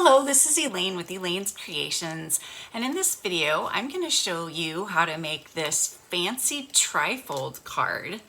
Hello, this is Elaine with Elaine's Creations, and in this video I'm going to show you how to make this fancy trifold card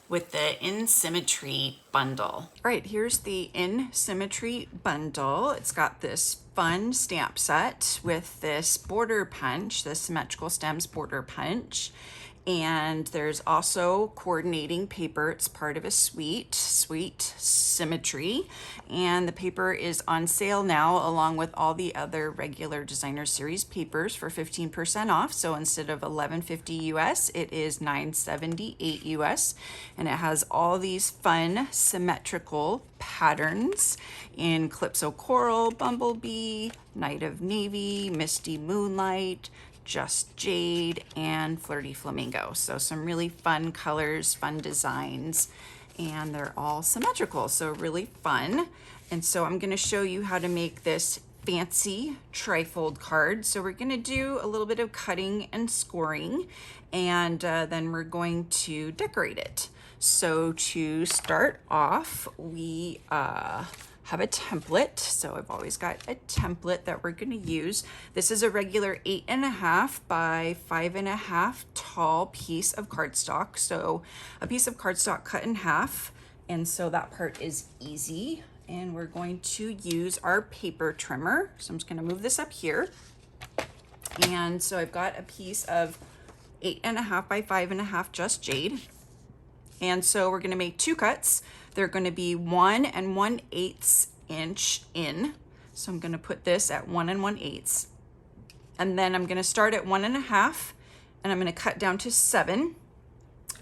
with the In Symmetry bundle. All right, here's the In Symmetry bundle. It's got this fun stamp set with this border punch, the symmetrical stems border punch. And there's also coordinating paper. It's part of a suite, Symmetry. And the paper is on sale now along with all the other regular designer series papers for 15% off. So instead of $11.50 US, it is $9.78 US. And it has all these fun symmetrical patterns in Calypso Coral, Bumblebee, Night of Navy, Misty Moonlight, Just Jade, and Flirty Flamingo. So some really fun colors, fun designs, and they're all symmetrical, so really fun. And so I'm going to show you how to make this fancy trifold card. So we're going to do a little bit of cutting and scoring, and then we're going to decorate it. So to start off, we have a template. So I've always got a template that we're going to use. This is a regular 8.5 by 5.5 tall piece of cardstock. So a piece of cardstock cut in half. And so that part is easy. And we're going to use our paper trimmer. So I'm just going to move this up here. And so I've got a piece of 8.5 by 5.5 Just Jade. And so we're going to make two cuts. They're going to be 1 1/8 inch in. So I'm going to put this at 1 1/8. And then I'm going to start at 1.5 and I'm going to cut down to 7.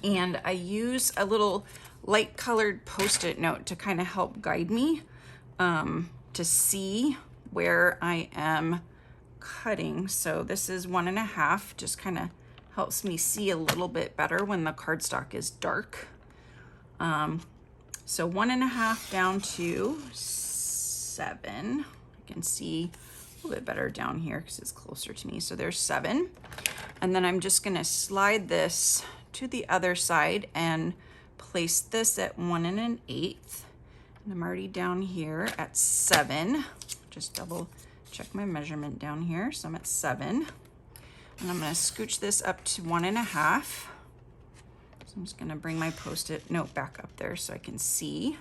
And I use a little light colored Post-it note to kind of help guide me to see where I am cutting. So this is 1.5, just kind of helps me see a little bit better when the cardstock is dark. So 1.5 down to 7. I can see a little bit better down here because it's closer to me. So there's 7. And then I'm just going to slide this to the other side and place this at 1 1/8. And I'm already down here at 7. Just double check my measurement down here. So I'm at 7. And I'm going to scooch this up to 1.5. So I'm just going to bring my Post-it note back up there so I can see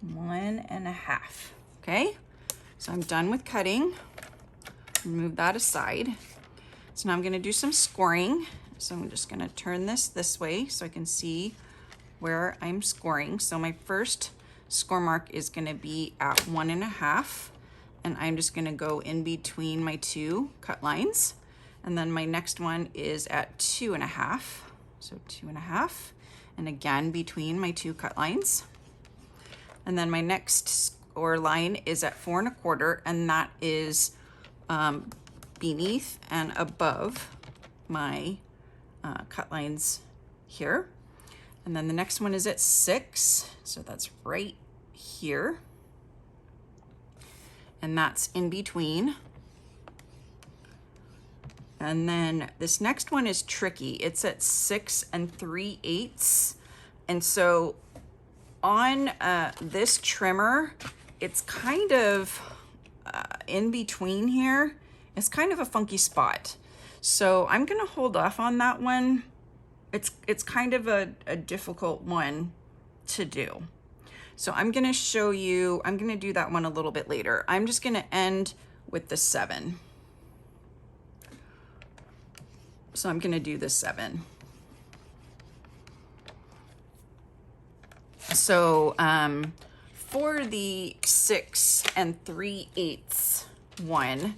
1.5. Okay, so I'm done with cutting. Move that aside. So now I'm going to do some scoring. So I'm just going to turn this way so I can see where I'm scoring. So my first score mark is going to be at 1.5, and I'm just going to go in between my two cut lines. And then my next one is at 2.5. So 2.5, and again between my two cut lines. And then my next score line is at 4 1/4, and that is beneath and above my cut lines here. And then the next one is at 6, so that's right here. And that's in between. And then this next one is tricky. It's at 6 3/8. And so on this trimmer, it's kind of in between here. It's kind of a funky spot. So I'm gonna hold off on that one. It's kind of a difficult one to do. So I'm gonna show you, I'm gonna do that one a little bit later. I'm just gonna end with the 7. So I'm going to do the 7. So for the 6 3/8 one,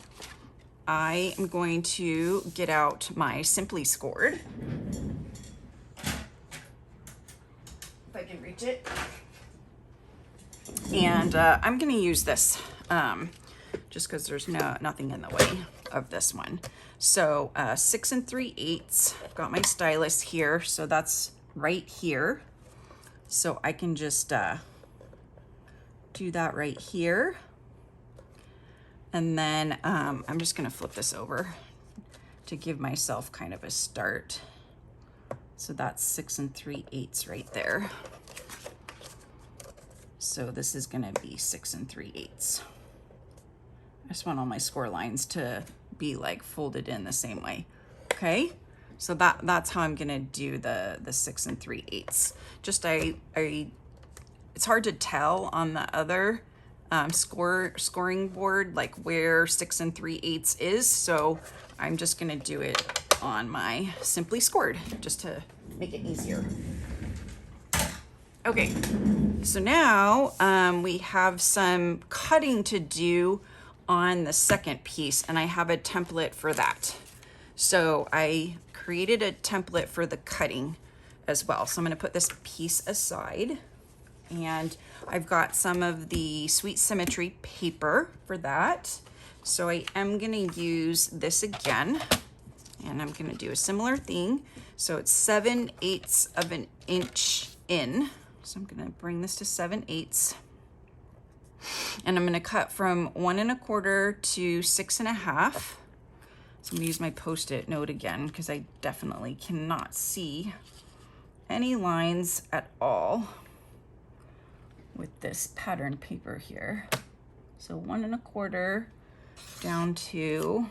I am going to get out my Simply Scored. If I can reach it. And I'm going to use this just because there's nothing in the way of this one. So 6 3/8, I've got my stylus here, so that's right here. So I can just do that right here. And then I'm just gonna flip this over to give myself kind of a start. So that's 6 3/8 right there. So this is gonna be 6 3/8. just want all my score lines to be like folded in the same way. Okay, so that's how I'm gonna do the 6 3/8. Just it's hard to tell on the other scoring board like where 6 3/8 is, so I'm just gonna do it on my Simply Scored just to make it easier. Okay, so now we have some cutting to do on the second piece, and I have a template for that. So I created a template for the cutting as well. So I'm gonna put this piece aside, and I've got some of the Sweet Symmetry paper for that. So I am gonna use this again, and I'm gonna do a similar thing. So it's 7/8 of an inch in. So I'm gonna bring this to 7/8. And I'm gonna cut from 1 1/4 to 6 1/2. So I'm gonna use my Post-it note again because I definitely cannot see any lines at all with this pattern paper here. So 1 1/4 down to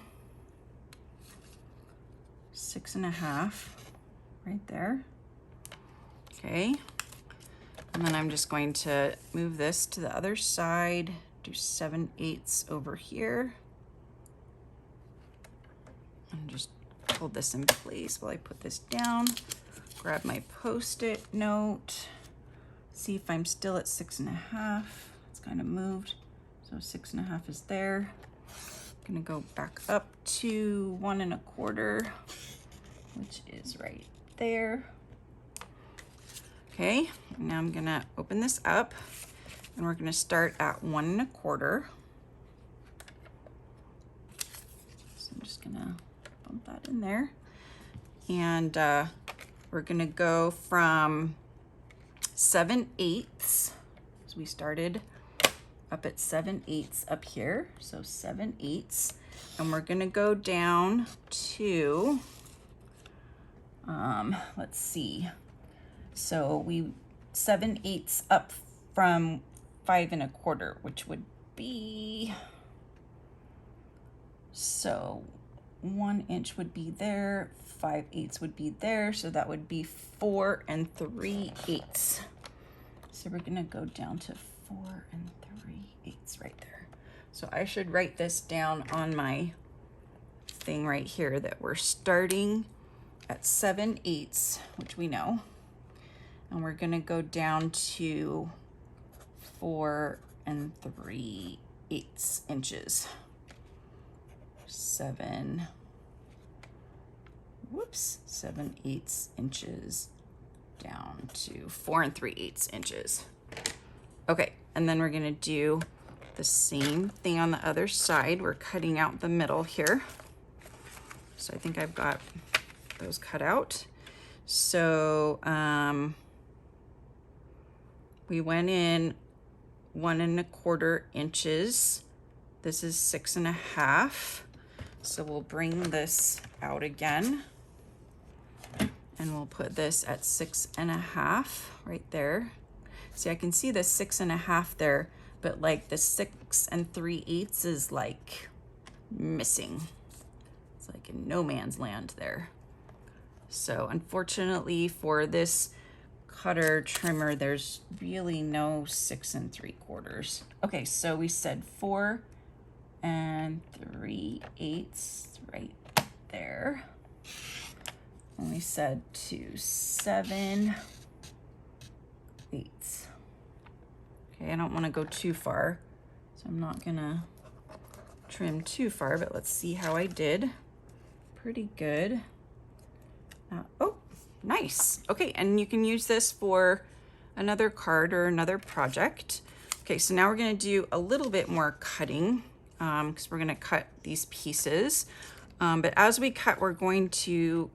6 1/2 right there. Okay. And then I'm just going to move this to the other side, do 7/8 over here. And just hold this in place while I put this down. Grab my Post-it note. See if I'm still at 6 1/2. It's kind of moved. So 6 1/2 is there. I'm gonna go back up to 1 1/4, which is right there. Okay, now I'm gonna open this up, and we're gonna start at 1 1/4. So I'm just gonna bump that in there. And we're gonna go from 7/8. So we started up at 7/8 up here. So 7/8. And we're gonna go down to, let's see. So we 7/8 up from 5 1/4, which would be, so 1 inch would be there, 5/8 would be there, so that would be 4 3/8. So we're gonna go down to 4 3/8 right there. So I should write this down on my thing right here that we're starting at 7/8, which we know. And we're gonna go down to 4 3/8 inches. 7/8 inches down to 4 3/8 inches. Okay, and then we're gonna do the same thing on the other side. We're cutting out the middle here. So I think I've got those cut out. So we went in 1 1/4 inches. This is 6 1/2. So we'll bring this out again, and we'll put this at 6 1/2 right there. See, I can see the 6 1/2 there, but like the 6 3/8 is like missing. It's like in no man's land there. So unfortunately for this cutter trimmer, there's really no 6 3/4. Okay, so we said 4 3/8 right there. And we said to 7/8. Okay, I don't want to go too far, so I'm not gonna trim too far, but let's see how I did. Pretty good. Oh, nice. Okay, and you can use this for another card or another project. Okay, so now we're gonna do a little bit more cutting because we're gonna cut these pieces. But as we cut, we're going to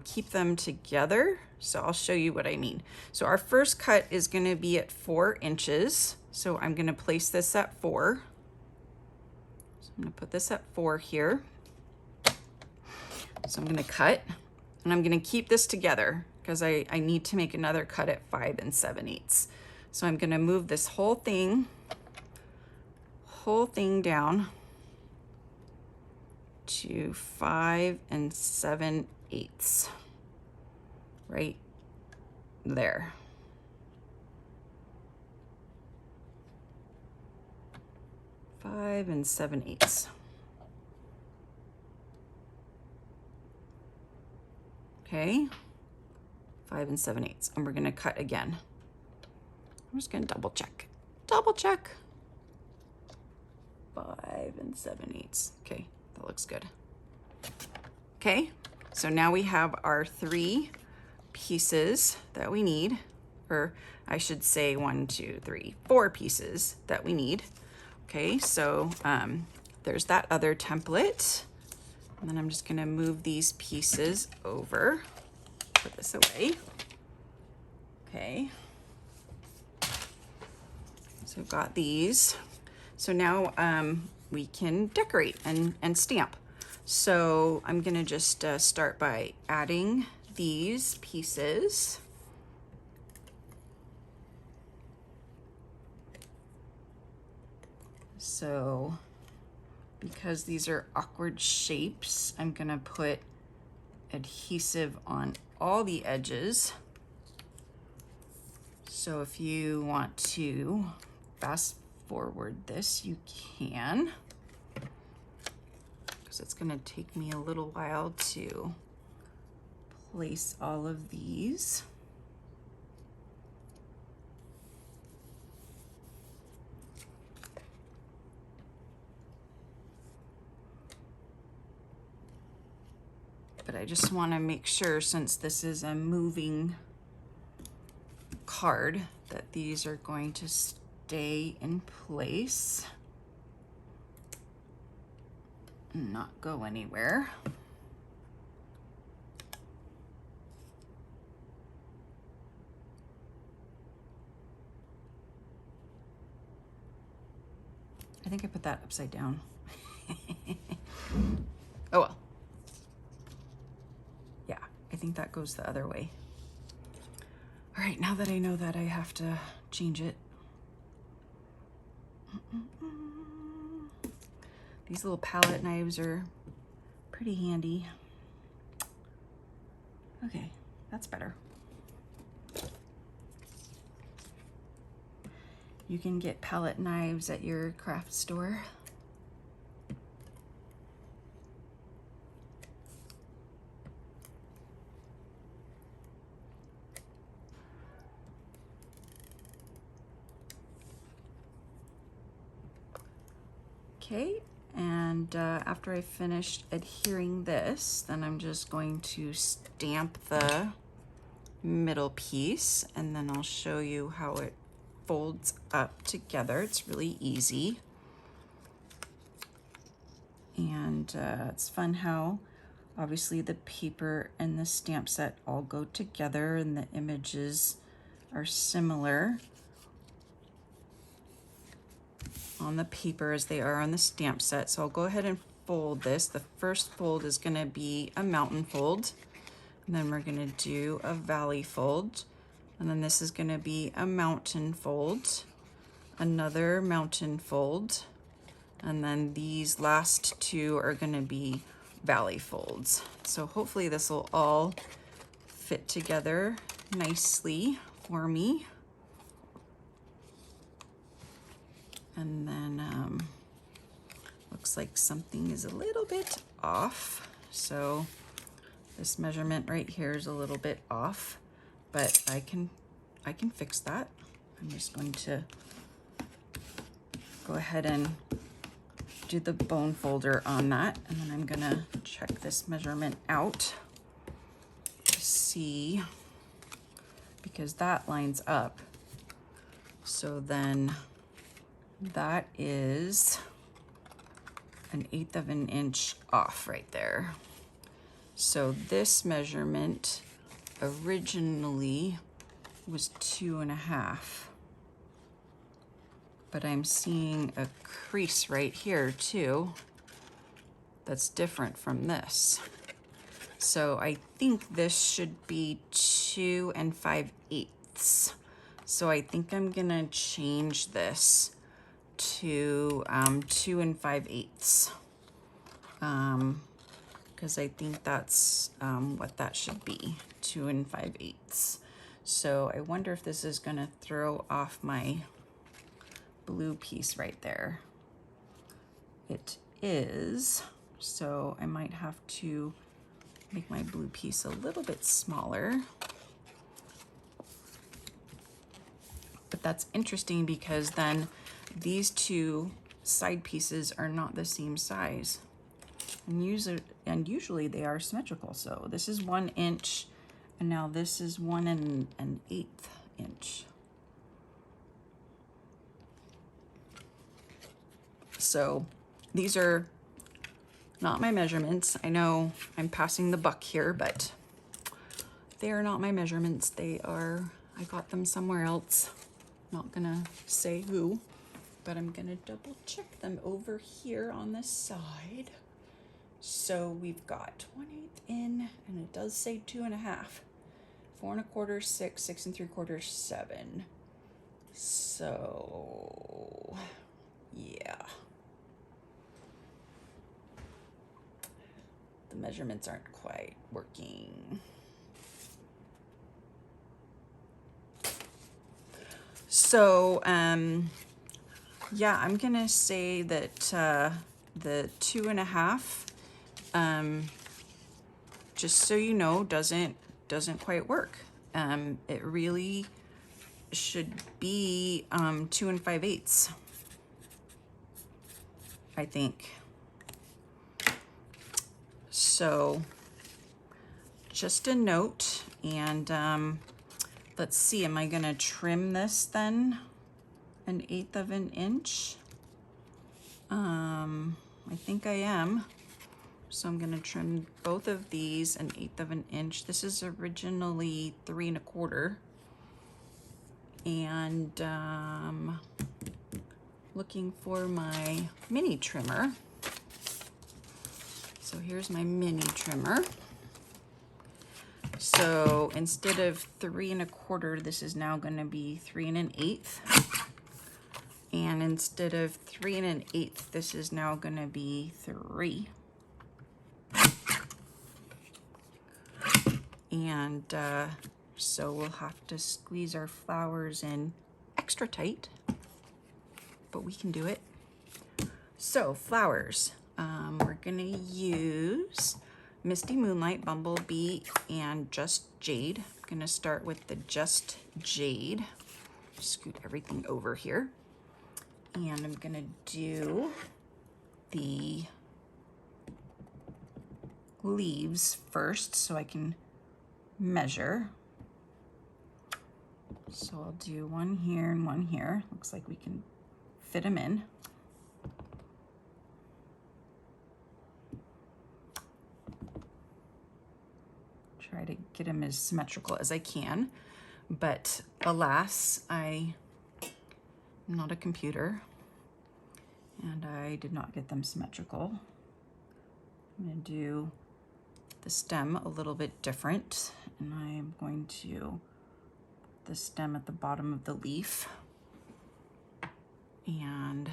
keep them together. So I'll show you what I mean. So our first cut is gonna be at 4 inches. So I'm gonna place this at 4. So I'm gonna put this at 4 here. So I'm gonna cut, and I'm gonna keep this together because I need to make another cut at 5 7/8. So I'm gonna move this whole thing down to 5 7/8 right there. Five and 7/8. Okay, 5 and 7/8, and we're gonna cut again. I'm just gonna double check. Double check. 5 and 7/8. Okay, that looks good. Okay, so now we have our 3 pieces that we need, or I should say 1, 2, 3, 4 pieces that we need. Okay, so there's that other template. And then I'm just gonna move these pieces over, put this away. Okay. So I've got these. So now we can decorate and stamp. So I'm gonna just start by adding these pieces. So because these are awkward shapes, I'm gonna put adhesive on all the edges. So if you want to fast forward this, you can, because it's gonna take me a little while to place all of these. But I just want to make sure, since this is a moving card, that these are going to stay in place and not go anywhere. I think I put that upside down. Oh well. Yeah, I think that goes the other way. All right, now that I know that, I have to change it. These little palette knives are pretty handy. Okay, that's better. You can get palette knives at your craft store. Okay, and after I finished adhering this, then I'm just going to stamp the middle piece, and then I'll show you how it folds up together. It's really easy. And it's fun how obviously the paper and the stamp set all go together and the images are similar on the paper as they are on the stamp set. So I'll go ahead and fold this. The first fold is going to be a mountain fold, and then we're going to do a valley fold, and then this is going to be a mountain fold, another mountain fold, and then these last two are going to be valley folds. So hopefully this will all fit together nicely for me. And then looks like something is a little bit off. So this measurement right here is a little bit off, but I can fix that. I'm just going to go ahead and do the bone folder on that, and then I'm gonna check this measurement out to see, because that lines up. So then that is 1/8 of an inch off right there. So this measurement originally was 2.5, but I'm seeing a crease right here too that's different from this. So I think this should be 2 5/8. So I think I'm gonna change this to 2 5/8. because I think that's what that should be, 2 5/8. So I wonder if this is gonna throw off my blue piece right there. It is, so I might have to make my blue piece a little bit smaller. But that's interesting because then these two side pieces are not the same size. And usually they are symmetrical. So this is 1 inch, and now this is 1 1/8 inch. So these are not my measurements. I know I'm passing the buck here, but they are not my measurements. They are, I got them somewhere else. Not gonna say who, but I'm gonna double check them over here on the side. So we've got 1/8 in, and it does say 2 1/2. 4 1/4, 6, 6 3/4, 7. So yeah. The measurements aren't quite working. So, yeah, I'm gonna say that the 2 1/2, just so you know, doesn't quite work. It really should be 2 5/8, I think. So, just a note, and let's see, am I gonna trim this then 1/8 of an inch? I think I am. So I'm gonna trim both of these 1/8 of an inch. This is originally 3 1/4. And looking for my mini trimmer. So here's my mini trimmer. So instead of 3 1/4, this is now going to be 3 1/8. And instead of 3 1/8, this is now going to be 3. And so we'll have to squeeze our flowers in extra tight, but we can do it. So flowers, we're going to use Misty Moonlight, Bumblebee, and Just Jade. I'm going to start with the Just Jade. Scoot everything over here. And I'm going to do the leaves first so I can measure. So I'll do one here and one here. Looks like we can fit them in. Try to get them as symmetrical as I can, but alas, I am not a computer and I did not get them symmetrical. I'm going to do the stem a little bit different, and I'm going to put the stem at the bottom of the leaf, and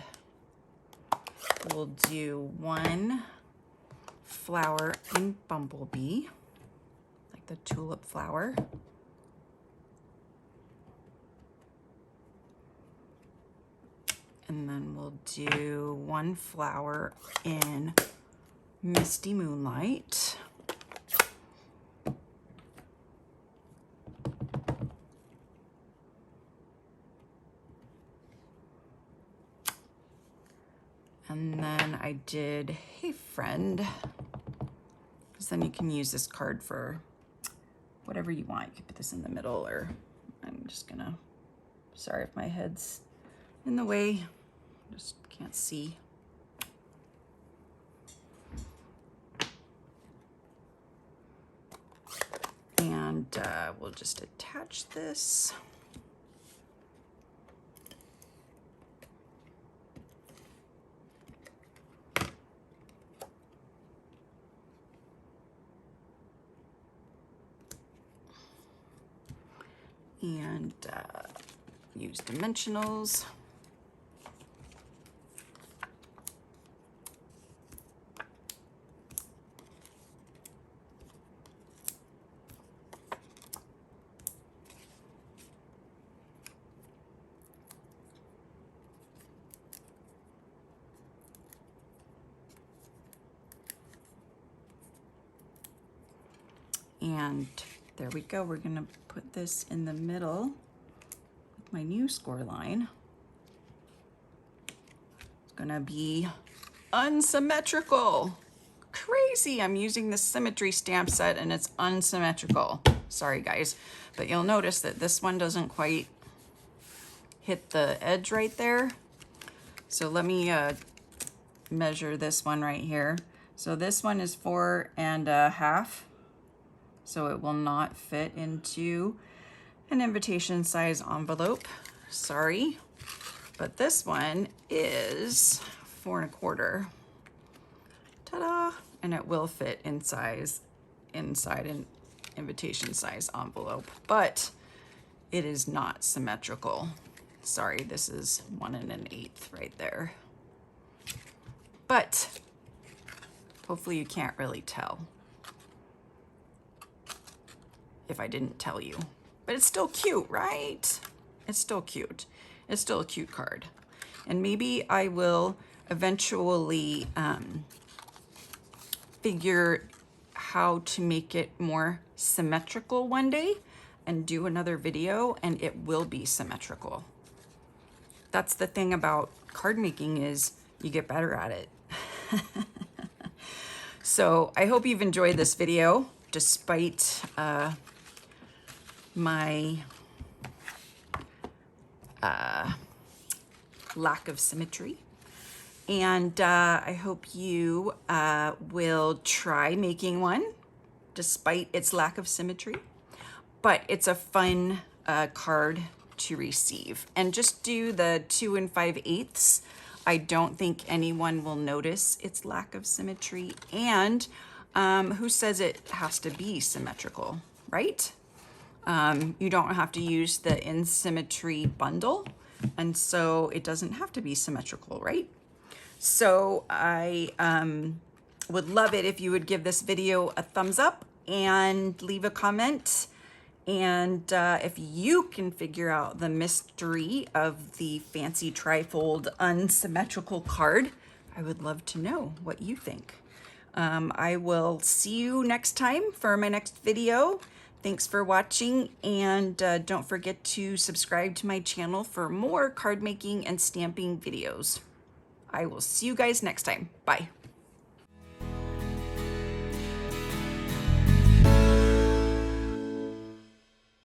we'll do one flower in Bumblebee, like the tulip flower. And then we'll do one flower in Misty Moonlight. And then I did Hey Friend, because then you can use this card for whatever you want. You can put this in the middle, or I'm just gonna, sorry if my head's in the way, just can't see. And we'll just attach this. And use dimensionals. And there we go. We're gonna put this in the middle with my new score line. It's gonna be unsymmetrical. Crazy. I'm using the Symmetry stamp set and it's unsymmetrical. Sorry guys, but you'll notice that this one doesn't quite hit the edge right there. So let me measure this one right here. So this one is 4.5. So it will not fit into an invitation size envelope. Sorry. But this one is 4.25. Ta-da! And it will fit inside an invitation size envelope, but it is not symmetrical. Sorry, this is 1 1/8 right there. But hopefully you can't really tell if I didn't tell you. But it's still cute, right? It's still cute. It's still a cute card. And maybe I will eventually figure how to make it more symmetrical one day and do another video, and it will be symmetrical. That's the thing about card making, is you get better at it. So I hope you've enjoyed this video despite my lack of symmetry. And I hope you will try making one despite its lack of symmetry. But it's a fun card to receive. And just do the 2 5/8. I don't think anyone will notice its lack of symmetry. And who says it has to be symmetrical, right? You don't have to use the in symmetry bundle. And so it doesn't have to be symmetrical, right? So I would love it if you would give this video a thumbs up and leave a comment. And if you can figure out the mystery of the fancy trifold unsymmetrical card, I would love to know what you think. I will see you next time for my next video. Thanks for watching, and don't forget to subscribe to my channel for more card making and stamping videos. I will see you guys next time. Bye.